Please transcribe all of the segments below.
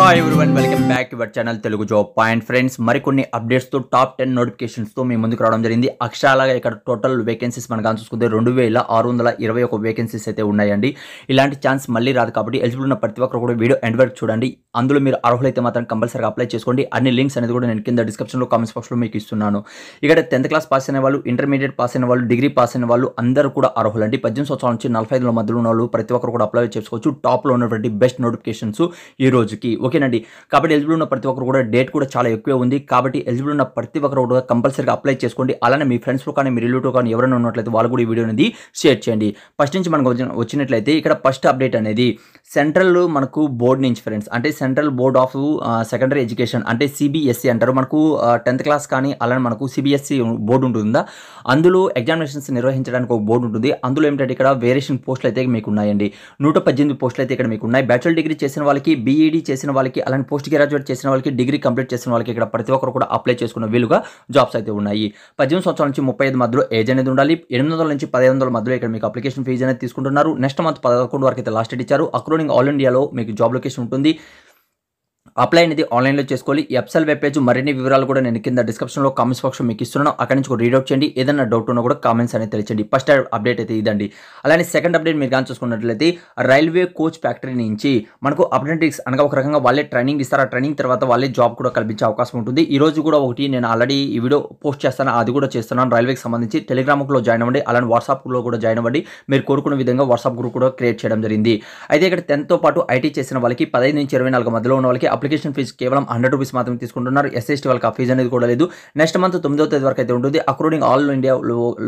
Hi everyone welcome back to our channel Telugu job point friends. మరికొన్ని updates తో top 10 notifications తో మీ ముందుకు రావడం జరిగింది. అక్షరాలుగా ఇక్కడ టోటల్ వేకెన్సీస్ మనం చూసుకుంటే 2621 వేకెన్సీస్ అయితే ఉన్నాయండి. ఇలాంటి ఛాన్స్ మళ్ళీ రాదు కాబట్టి ఎలిజిబుల్ ఉన్న ప్రతి ఒక్కరు కూడా వీడియో ఎండ్ వరకు చూడండి. అందులో మీరు అర్హులైతే మాత్రం కంపల్సరీగా అప్లై చేసుకోండి. అన్ని లింక్స్ అనేది కూడా నేను కింద డిస్క్రిప్షన్ లో కామెంట్స్ బాక్స్ లో మీకు ఇస్తున్నాను. ఇక్కడ 10th క్లాస్ పాస్ అయిన వాళ్ళు, ఇంటర్మీడియట్ పాస్ అయిన వాళ్ళు, డిగ్రీ పాస్ అయిన వాళ్ళు అందరూ కూడా అర్హులండి. 18 సంవత్సరాల నుంచి 45 మధ్యలో ఉన్న వాళ్ళు ప్రతి ఒక్కరు కూడా అప్లై చేసుకోవచ్చు. టాప్ లో ఉన్నటువంటి బెస్ట్ నోటిఫికేషన్స్ ఈ రోజుకి ఓకేనండి. కాబట్టి ఎలిజిబుల్ ఉన్న ప్రతి ఒక్కరు కూడా డేట్ కూడా చాలా ఎక్కువ ఉంది కాబట్టి ఎలిజిబుల్ ఉన్న ప్రతి ఒక్కరు కూడా కంపల్సరీగా అప్లై చేసుకోండి. అలానే మీ ఫ్రెండ్స్ కానీ మీ రిలేటివ్ కానీ ఎవరైనా ఉన్నట్లయితే వాళ్ళు కూడా ఈ వీడియో అనేది షేర్ చేయండి. ఫస్ట్ నుంచి మనకు వచ్చినట్లయితే ఇక్కడ ఫస్ట్ అప్డేట్ అనేది సెంట్రల్ మనకు బోర్డు నుంచి ఫ్రెండ్స్, అంటే central board of secondary education అంటే సిబిఎస్ఈ అంటారు. మనకు 10th క్లాస్ కానీ అలానే మనకు సిబిఎస్ఈ బోర్డు ఉంటుందా, అందులో ఎగ్జామినేషన్స్ నిర్వహించడానికి ఒక బోర్డు ఉంటుంది. అందులో ఏంటంటే ఇక్కడ వేరియేషన్ పోస్టులు అయితే మీకు ఉన్నాయండి. 118 పోస్టులు అయితే ఇక్కడ మీకు ఉన్నాయి. బ్యాచులర్ డిగ్రీ చేసిన వాళ్ళకి, బీఈడీ చేసిన వాళ్ళకి, అలానే పోస్ట్ గ్రాడ్యుయేట్ చేసిన వాళ్ళకి, డిగ్రీ కంప్లీట్ చేసిన వాళ్ళకి ఇక్కడ ప్రతి ఒక్కరు కూడా అప్లై చేసుకున్న వీలుగా జాబ్స్ అయితే ఉన్నాయి. 18 సంవత్సరాల నుంచి 35 మధ్యలో ఏజ్ అనేది ఉండాలి. 800 నుంచి 1500 మధ్యలో ఇక్కడ మీకు అప్లికేషన్ ఫీజు అనేది తీసుకుంటున్నారు. నెక్స్ట్ మంత్ 11 వరకు అయితే లాస్ట్ డేట్ ఇచ్చారు. అక్రూడింగ్ ఆల్ ఇండియాలో మీకు జాబ్ లొకేషన్ ఉంటుంది. అప్లై అనేది ఆన్లైన్లో చేసుకోవాలి. ఎఫ్సెల్ వెబ్ పేజ్ మరిన్ని వివరాలు కూడా నేను కింద డిస్క్రిప్షన్లో కామెంట్స్ బాక్స్లో మీకు ఇస్తున్నాను. అక్కడి నుంచి కూడా రీడౌట్ చేయండి. ఏదైనా డౌట్ ఉన్నా కూడా కామెంట్స్ అనేది తెలియచేయండి. ఫస్ట్ అప్డేట్ అయితే ఇదండి. అలానే సెకండ్ అప్డేట్ మీరు కానీ చూసుకున్నట్లయితే రైల్వే కోచ్ ఫ్యాక్టరీ నుంచి మనకు అప్రెంటిస్ అనగా ఒక రకంగా వాళ్ళే ట్రైనింగ్ ఇస్తారు. ఆ ట్రైనింగ్ తర్వాత వాళ్ళే జాబ్ కూడా కల్పించే అవకాశం ఉంటుంది. ఈ రోజు కూడా ఒకటి నేను ఆల్రెడీ ఈ వీడియో పోస్ట్ చేస్తాను, అది కూడా చేస్తున్నాను. రైల్వేకి సంబంధించి టెలిగ్రామ్లో జాయిన్ అవ్వండి, అలానే వాట్సాప్లో కూడా జాయిన్ అవ్వండి. మీరు కోరుకున్న విధంగా వాట్సాప్ గ్రూప్ కూడా క్రియేట్ చేయడం జరిగింది. అయితే ఇక్కడ 10th పాటు ఐటీ చేసిన వాళ్ళకి 15 నుంచి 24 మధ్యలో ఉన్న వాళ్ళకి అప్లికేషన్ ఫీజు కేవలం 100 రూపీస్ మాత్రమే తీసుకుంటున్నారు. ఎస్ఎస్టీ వాళ్ళకి ఆ ఫీజు అనేది కూడా లేదు. నెక్స్ట్ మంత్ 9వ తేదీ వరకు అయితే ఉంటుంది. అక్రూడింగ్ ఆల్ ఇండియా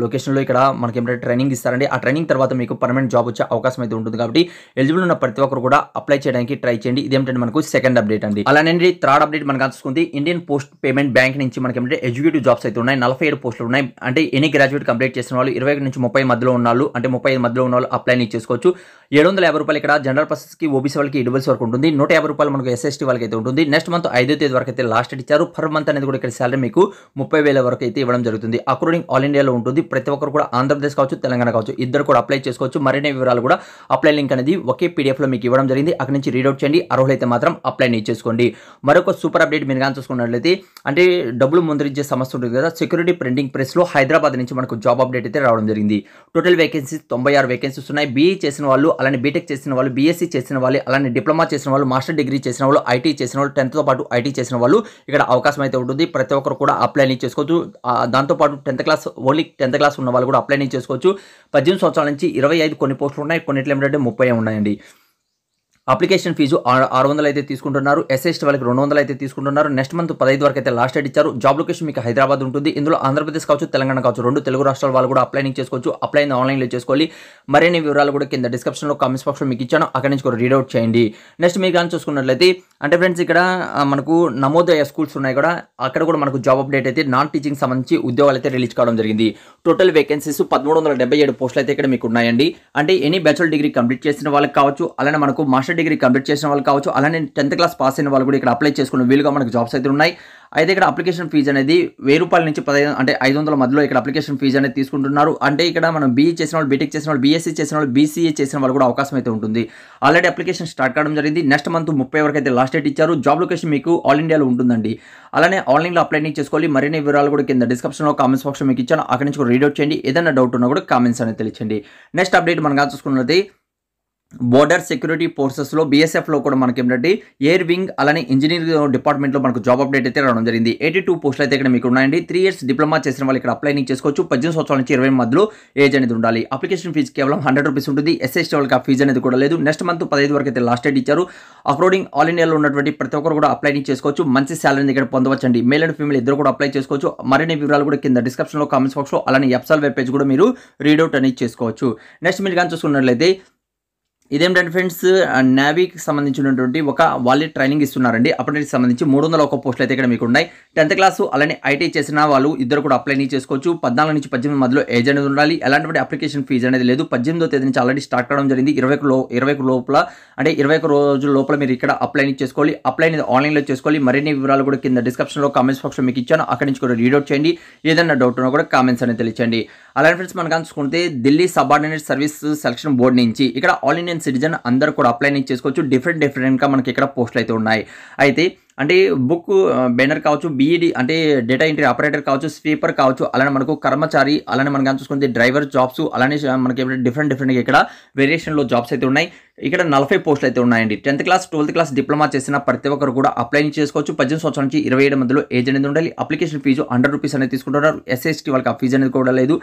లొకేషన్లో ఇక్కడ మనకి ఏమిటంటే ట్రైనింగ్ ఇస్తారండి. ఆ ట్రైనింగ్ తర్వాత మీకు పర్మనెంట్ జాబ్ వచ్చే అవకాశం అయితే ఉంటుంది. కాబట్టి ఎలిజిబుల్ ఉన్న ప్రతి ఒక్కరు కూడా అప్లై చేయడానికి ట్రై చేయండి. ఇదేంటంటే మనకు సెకండ్ అప్డేట్ అండి. అలానే థర్డ్ అప్డేట్ మనకు చూసుకుంది ఇండియన్ పోస్ట్ పేమెంట్ బ్యాంక్ నుంచి మనకి ఏమంటే ఎగ్జిక్యూటివ్ జాబ్స్ అయితే ఉన్నాయి. 47 పోస్టులు ఉన్నాయి. అంటే ఎనీ గ్రాడ్యుయేట్ కంప్లీట్ చేసిన వాళ్ళు 21 నుంచి 30 మధ్యలో ఉన్న వాళ్ళు, అంటే 35 మధ్యలో ఉన్న వాళ్ళు అప్లై చేసుకోవచ్చు. 750 రూపాయలు ఇక్కడ జనరల్ పర్సన్స్ కి, ఓబీసీ వాళ్ళకి, ఈడబ్ల్యూఎస్ వరకు ఉంటుంది. 150 రూపాయలు మనకు ఎస్ఎస్టీ వాళ్ళకి అయితే ఉంటుంది. నెక్స్ట్ మంత్ 5వ తేదీ వరకు అయితే లాస్ట్ డేట్ ఇచ్చారు. పర్ మంత్ అనేది కూడా ఇక్కడ సాలరీ మీకు 30,000 వరకు అయితే ఇవ్వడం జరుగుతుంది. అక్రూడింగ్ ఆల్ ఇండియాలో ఉంటుంది. ప్రతి ఒక్కరు కూడా ఆంధ్రప్రదేశ్ కావచ్చు, తెలంగాణ కావచ్చు, ఇద్దరు కూడా అప్లై చేసుకోవచ్చు. మరిన్ని వివరాలు కూడా అప్లై లింక్ అనేది ఒకే పీడిఎఫ్ లో మీకు ఇవ్వడం జరిగింది. అక్కడ నుంచి రీడౌట్ చేయండి. అర్హులైతే మాత్రం అప్లై చేసుకోండి. మరొక సూపర్ అప్డేట్ మీరు కానీ చూసుకున్నట్లయితే అంటే డబ్బులు ముద్రించే సంస్థ ఉంటుంది కదా, సెక్యూరిటీ ప్రింటింగ్ ప్రెస్ లో హైదరాబాద్ నుంచి మనకు జాబ్ అప్డేట్ అయితే రావడం జరిగింది. టోటల్ వేకెన్సీస్ 96 వేకెన్సీస్ ఉన్నాయి. బీఈ చేసిన వాళ్ళు, అలానే బీటెక్ చేసిన వాళ్ళు, బీఎస్సీ చేసిన వాళ్ళు, అలానే డిప్లొమా చేసిన వాళ్ళు, మాస్టర్ డిగ్రీ చేసిన వాళ్ళు, ఐటీ చేసిన వాళ్ళు, 10th తో పాటు ఐటీ చేసిన వాళ్ళు ఇక్కడ అవకాశం అయితే ఉంటుంది. ప్రతి ఒక్కరు కూడా అప్లై చేసుకోవచ్చు. దాంతోపాటు 10th class only 10th class ఉన్న వాళ్ళు కూడా అప్లై చేసుకోవచ్చు. 18 సంవత్సరాల నుంచి 25 కొన్ని పోస్టులు ఉన్నాయి. కొన్నిట్లో ఏంటంటే 30 ఉన్నాయండి. అప్లికేషన్ ఫీజు 600 అయితే తీసుకుంటున్నారు. ఎస్ఎస్టీ వాళ్ళకి 200 అయితే తీసుకుంటున్నారు. నెక్స్ట్ మంత్ 15 వరకు అయితే లాస్ట్ డేట్ ఇచ్చారు. జాబ్ లొకేషన్ మీకు హైదరాబాద్ ఉంటుంది. ఇందులో ఆంధ్రప్రదేశ్ కావచ్చు, తెలంగాణ కావచ్చు, 2 తెలుగు రాష్ట్రాల వాళ్ళు కూడా అప్లై చేసుకోవచ్చు. అప్లై ఆన్లైన్లో చేసుకోవాలి. మరిన్ని వివరాలు కూడా కింద డిస్క్రిప్షన్లో కామెంట్స్ బాక్స్లో మీకు ఇచ్చాను. అక్కడి నుంచి కూడా రీడౌట్ చేయండి. నెక్స్ట్ మీరు కానీ చూసుకున్నట్లయితే అంటే ఫ్రెండ్స్ ఇక్కడ మనకు నమోదయ స్కూల్స్ ఉన్నాయి కూడా, అక్కడ కూడా మనకు జాబ్ అప్డేట్ అయితే నాన్ టీచింగ్ సంబంధించి ఉద్యోగాలు అయితే రిలీజ్ కావడం జరిగింది. టోటల్ వేకెన్సీస్ 1377 పోస్టులు అయితే ఇక్కడ మీకు ఉన్నాయండి. అంటే ఎనీ బ్యాచులర్ డిగ్రీ కంప్లీట్ చేసిన వాళ్ళకి కావచ్చు, అలానే మనకు మాస్టర్ డిగ్రీ కంప్లీట్ చేసిన వాళ్ళు కావచ్చు, అలానే 10th క్లాస్ పాస్ అయిన వాళ్ళు కూడా ఇక్కడ అప్లై చేసుకున్న వీలుగా మనకు జాబ్స్ అయితే ఉన్నాయి. అయితే ఇక్కడ అప్లికేషన్ ఫీజు అనేది 1000 రూపాయల నుంచి 15 అంటే 500 మధ్యలో ఇక్కడ అప్లికేషన్ ఫీజు అనేది తీసుకుంటున్నారు. అంటే ఇక్కడ మనం బీఈ చేసిన వాళ్ళు, బీటెక్ చేసిన వాళ్ళు, బీఎస్సీ చేసిన వాళ్ళు, బీసీఏ చేసిన వాళ్ళు కూడా అవకాశం అయితే ఉంటుంది. ఆల్రెడీ అప్లికేషన్ స్టార్ట్ కావడం జరిగింది. నెక్స్ట్ మంత్ 30 వరకు అయితే లాస్ట్ డేట్ ఇచ్చారు. జాబ్ లొకేషన్ మీకు ఆల్ ఇండియాలో ఉంటుందండి. అలానే ఆన్లైన్లో అప్లై చేసుకోవాలి. మరిన్ని వివరాలు కూడా కింద డిస్క్రిప్షన్లో కామెంట్స్ బాక్స్లో మీకు ఇచ్చాను. అక్కడి నుంచి కూడా రీడౌట్ చేయండి. ఏదైనా డౌట్ ఉన్నా కూడా కామెంట్స్ అనేది తెలియచేయండి. నెక్స్ట్ అప్డేట్ మనం చూసుకున్నది బోర్డర్ సెక్యూరిటీ ఫోర్సెస్లో బీఎస్ఎఫ్లో కూడా మనకి ఏంటంటే ఎయిర్ వింగ్ అలానే ఇంజనీరింగ్ డిపార్ట్మెంట్లో మనకు జాబ్ అప్డేట్ అయితే రావడం జరిగింది. 82 పోస్టులు అయితే ఇక్కడ మీకు ఉన్నాయండి. 3 ఇయర్స్ డిప్లొమా చేసిన వాళ్ళు ఇక్కడ అప్లై చేసుకోవచ్చు. 18 సంవత్సరాల నుంచి 20 మధ్యలో ఏజ్ అనేది ఉండాలి. అప్లికేషన్ ఫీజు కేవలం 100 రూపీస్ ఉంటుంది. ఎస్ఎస్టీ వాళ్ళకి ఆ ఫీజు అనేది కూడా లేదు. నెక్స్ట్ మంత్ 15 వరకు అయితే లాస్ట్ డేట్ ఇచ్చారు. అక్రూడింగ్ ఆల్ ఇండియాలో ఉన్నటువంటి ప్రతి ఒక్కరు కూడా అప్లై చేసుకోవచ్చు. మంచి శాలరీ ఇక్కడ పొందవచ్చండి. మేల్ అండ్ ఫీమేల్ ఇద్దరు కూడా అప్లై చేసుకోవచ్చు. మరిన్ని వివరాలు కూడా కింద డిస్క్రిప్షన్లో కామెంట్స్ బాక్స్లో, అలానే ఎఫ్సెల్ వెబ్ పేజ్ కూడా మీరు రీడౌట్ అనేది చేసుకోవచ్చు. నెక్స్ట్ మీరు కానీ చూసుకున్నట్లయితే ఇదేంటంటే ఫ్రెండ్స్ నేవీకి సంబంధించినటువంటి ఒక వాళ్ళే ట్రైనింగ్ ఇస్తున్నారండి. అప్పటికి సంబంధించి 301 పోస్టులు అయితే ఇక్కడ మీకు ఉన్నాయి. 10th క్లాసు అలానే ఐటీ చేసిన వాళ్ళు ఇద్దరు కూడా అప్లై చేసుకోవచ్చు. 14 నుంచి 18 మధ్యలో ఏజ్ అనేది ఉండాలి. ఎలాంటి అప్లికేషన్ ఫీజు అనేది లేదు. 18వ తేదీ నుంచి ఆల్రెడీ స్టార్ట్ కావడం జరిగింది. 21 లోపల అంటే 21 రోజుల లోపల మీరు ఇక్కడ అప్లై చేసుకోవాలి. అప్లై అనేది ఆన్లైన్లో చేసుకోవాలి. మరిన్ని వివరాలు కూడా కింద డిస్క్రిప్షన్లో కామెంట్స్ బాక్స్లో మీకు ఇచ్చాను. అక్కడి నుంచి కూడా రీడౌట్ చేయండి. ఏదైనా డౌట్ ఉన్నా కూడా కామెంట్స్ అనేది తెలియచేయండి. అలానే ఫ్రెండ్స్ మనం చూసుకుంటే Delhi subordinate service selection board నుంచి ఇక్కడ ఆల్ ఇండియన్ ఇండియన్ సిటిజన్ అందరూ కూడా అప్లై చేసుకోవచ్చు. డిఫరెంట్గా మనకి ఇక్కడ పోస్టులు అయితే ఉన్నాయి. అయితే అంటే బుక్ బెండర్ కావచ్చు, బీఈడి అంటే డేటా ఎంట్రీ ఆపరేటర్ కావచ్చు, స్వీపర్ కావచ్చు, అలానే మనకు కర్మచారి, అలానే మనకు చూసుకుంటే డ్రైవర్ జాబ్స్, అలానే మనకి డిఫరెంట్గా ఇక్కడ వేరియేషన్లో జాబ్స్ అయితే ఉన్నాయి. ఇక్కడ 40 పోస్టులు అయితే ఉన్నాయండి. 10th class 12th class diploma చేసిన ప్రతి ఒక్కరు కూడా అప్లై చేసుకోవచ్చు. 18 సంవత్సరాల నుంచి 27 మధ్యలో ఏజ్ అనేది ఉండాలి. అప్లికేషన్ ఫీజు ₹100 అనేది తీసుకుంటున్నారు. SC/ST వాళ్ళకి ఆ ఫీజు అనేది కూడా లేదు.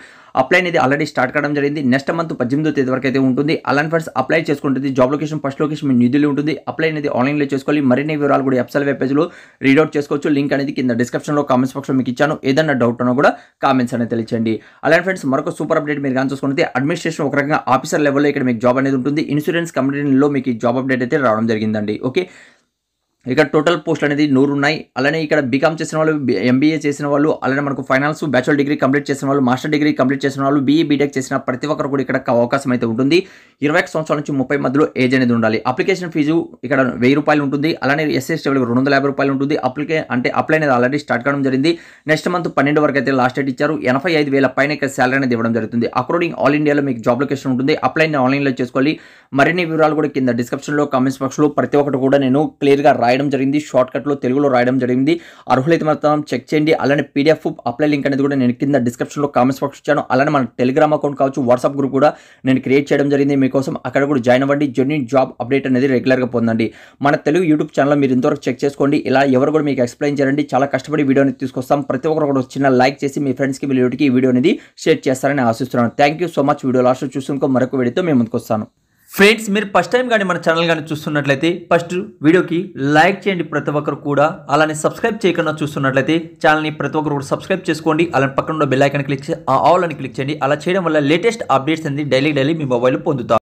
అప్లై అనేది ఆల్రెడీ స్టార్ట్ కావడం జరిగింది. నెక్స్ట్ మంత్ 18వ తేదీ వరకు అయితే ఉంటుంది. అలానే ఫ్రెండ్స్ అప్లై చేసుకుంటుంది. జాబ్ లొకేషన్ ఫస్ట్ లొకేషన్ మీ న్యూఢిల్లీ ఉంటుంది. అప్లై అనేది ఆన్లైన్లో చేసుకోవాలి. మరిన్ని వివరాలు కూడా వెబ్సైట్ వెబ్ పేజ్లో రీడౌట్ చేసుకోవచ్చు. లింక్ అనేది కింద డిస్క్రిప్షన్లో కామెంట్స్ బాక్స్లో మీకు ఇచ్చాను. ఏదన్నా డౌట్ ఉన్నా కూడా కామెంట్స్ అనేది తెలియచేయండి. అలానే ఫ్రెండ్స్ మరొక సూపర్ అప్డేట్ మీరు కానీ చూసుకుంటే అడ్మినిస్ట్రేషన్ ఒక రకంగా ఆఫీసర్ లెవెల్లో ఇక్కడ మీకు జాబ్ అనేది ఉంటుంది. ఇన్సూరెన్స్ కంపెనీలో మీకు జాబ్ అప్డేట్ అయితే రావడం జరిగిందండి. ఓకే, ఇక్కడ టోటల్ పోస్ట్ అనేది 100 ఉన్నాయి. అలానే ఇక్కడ బీకామ్ చేసిన వాళ్ళు, MBA చేసిన వాళ్ళు, అలానే మనకు ఫైనాన్స్ బ్యాచులర్ డిగ్రీ కంప్లీట్ చేసిన వాళ్ళు, మాస్టర్ డిగ్రీ కంప్లీట్ చేసిన వాళ్ళు, BE బీటెక్ చేసిన ప్రతి ఒక్కరు కూడా ఇక్కడ అవకాశం అయితే ఉంటుంది. 21 సంవత్సరాల నుంచి 30 మధ్యలో ఏజ్ అనేది ఉండాలి. అప్లికేషన్ ఫీజు ఇక్కడ ₹1000 ఉంటుంది. అలానే SC/ST వాళ్ళకి ₹250 ఉంటుంది. అప్లై అనేది ఆల్రెడీ స్టార్ట్ కావడం జరిగింది. నెక్స్ట్ మంత్ 12 వరకు అయితే లాస్ట్ డేట్ ఇచ్చారు. 85,000 పైన ఇక్కడ శాలరీ అనేది ఇవ్వడం జరుగుతుంది. అకార్డింగ్ ఆల్ ఇండియాలో మీకు జాబ్ లొకేషన్ ఉంటుంది. అప్లై ఆన్లైన్లో చేసుకోవాలి. మరిన్ని వివరాలు కూడా కింద డిస్క్రిప్షన్లో కామెంట్స్ బాక్స్లో ప్రతి ఒక్కటి కూడా నేను క్లియర్గా రాయడం జరిగింది. షార్ట్ కట్లో తెలుగులో రాయడం జరిగింది. అర్హులైతే మాత్రం చెక్ చేయండి. అలానే PDF అప్లై లింక్ అనేది కూడా నేను కింద డిస్క్రిప్షన్లో కామెంట్స్ బాక్స్ ఇచ్చాను. అలానే మన టెలిగ్రామ్ అకౌంట్ కావచ్చు, వాట్సాప్ గ్రూప్ కూడా నేను క్రియేట్ చేయడం జరిగింది మీకోసం. అక్కడ కూడా జాయిన్ అవ్వండి. జెన్యూన్ జాబ్ అప్డేట్ అనేది రెగ్యులర్గా పొందండి. మన తెలుగు యూట్యూబ్ ఛానల్ మీరు ఇంతవరకు చెక్ చేసుకోండి. ఇలా ఎవరు కూడా మీకు ఎక్స్ప్లెయిన్ చేయండి. చాలా కష్టపడి వీడియోని తీసుకొస్తాం. ప్రతి ఒక్కరు కూడా చిన్న లైక్ చేసి మీ ఫ్రెండ్స్కి వీడియోకి ఈ వీడియో అనేది షేర్ చేస్తారని ఆశిస్తున్నాను. Thank you so much. Video last చూసుకుని మరొక వీడియోతో మేము ముందుకు వస్తాను. ఫ్రెండ్స్, మీరు ఫస్ట్ టైం కానీ మన ఛానల్ కానీ చూస్తున్నట్లయితే ఫస్ట్ వీడియోకి లైక్ చేయండి ప్రతి ఒక్కరు కూడా. అలానే సబ్స్క్రైబ్ చేయకుండా చూస్తున్నట్లయితే ఛానల్ని ప్రతి ఒక్కరు కూడా సబ్స్క్రైబ్ చేసుకోండి. అలానే పక్కన ఉన్న బెల్ ఐకాన్ క్లిక్ చేసి ఆల్ అని క్లిక్ చేయండి. అలా చేయడం వల్ల లేటెస్ట్ అప్డేట్స్ అనేది డైలీ మీ మొబైల్లో పొందుతారు.